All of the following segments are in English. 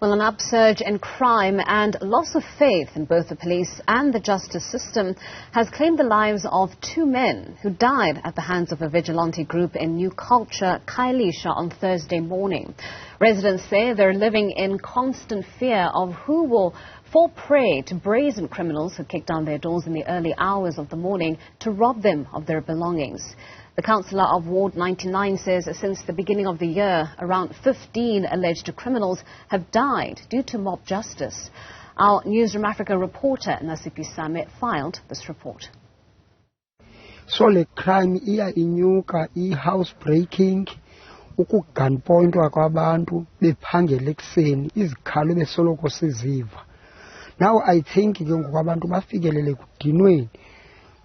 Well, an upsurge in crime and loss of faith in both the police and the justice system has claimed the lives of two men who died at the hands of a vigilante group in New Culture, Khayelitsha on Thursday morning. Residents say they're living in constant fear of who will fall prey to brazen criminals who kick down their doors in the early hours of the morning to rob them of their belongings. The councillor of Ward 99 says since the beginning of the year, around 15 alleged criminals have died due to mob justice. Our Newzroom Afrika reporter Nasiphi Same filed this report. So le crime iya inyuka, housebreaking, ukugunpointwa kwabantu bephangela ekuseni, izikhalo besoloko siziva. Now I think ke ngoku abantu bafikelele kudinweni.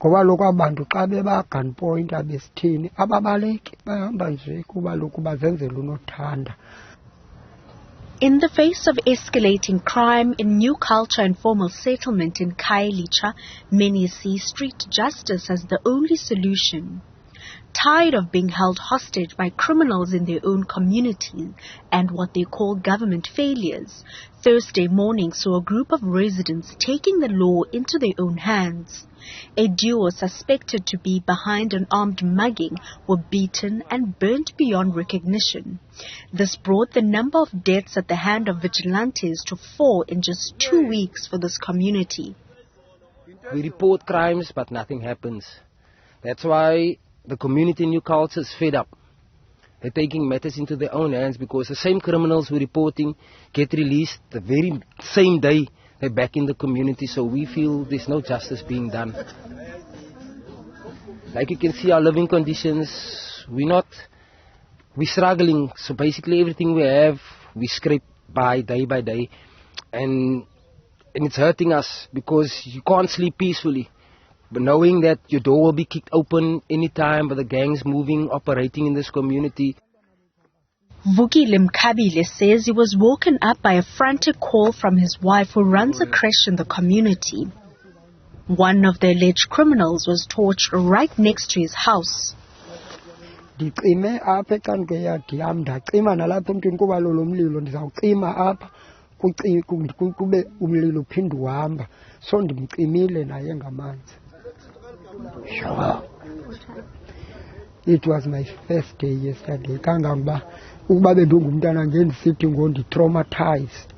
Ngoba lokho abantu xa beba gunpoint abesithini ababaleki bahamba nje kuba lokhu bazenzela unothanda. In the face of escalating crime in New Culture informal settlement in Khayelitsha, many see street justice as the only solution. Tired of being held hostage by criminals in their own communities and what they call government failures, Thursday morning saw a group of residents taking the law into their own hands. A duo suspected to be behind an armed mugging were beaten and burnt beyond recognition. This brought the number of deaths at the hand of vigilantes to 4 in just 2 weeks for this community. We report crimes, but nothing happens. That's why the community in New Culture is fed up. They're taking matters into their own hands because the same criminals we're reporting get released the very same day they're back in the community. So we feel there's no justice being done. Like you can see our living conditions, we're struggling. So basically everything we have, we scrape by day. And it's hurting us because you can't sleep peacefully. But knowing that your door will be kicked open anytime by the gangs moving, operating in this community. Vigilante says he was woken up by a frantic call from his wife who runs a creche in the community. One of the alleged criminals was torched right next to his house. Ndiqime apha ecan'kwe yadi yam ndacima nalapha emntwini kuba lo mlilo ndizawucima apha kube umlilo uphinde uhamba so ndimcimile naye ngamanzi. Sure. It was my first day yesterday. Kangangoba ukuba bendingumntana ngendisithi ngondi-traumatized.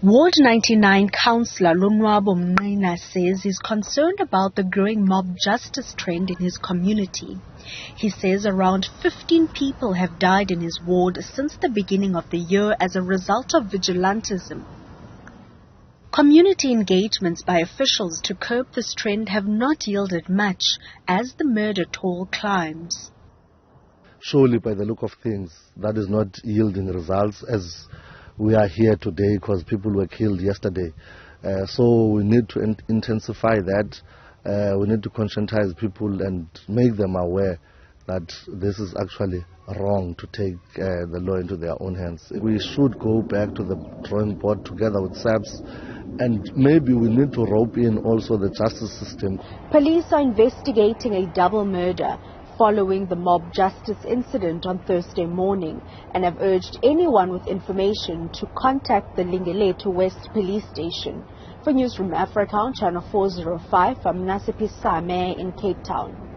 Ward 99 councillor Lonwabo Mnqina says he's concerned about the growing mob justice trend in his community. He says around 15 people have died in his ward since the beginning of the year as a result of vigilantism. Community engagements by officials to curb this trend have not yielded much as the murder toll climbs. Surely by the look of things, that is not yielding results as we are here today because people were killed yesterday. So we need to intensify that. We need to conscientize people and make them aware that this is actually wrong to take the law into their own hands. We should go back to the drawing board together with SAPS, and maybe we need to rope in also the justice system. Police are investigating a double murder following the mob justice incident on Thursday morning and have urged anyone with information to contact the Lingeletu West Police Station. For Newzroom Afrika on Channel 405, I'm Nasiphi Same in Cape Town.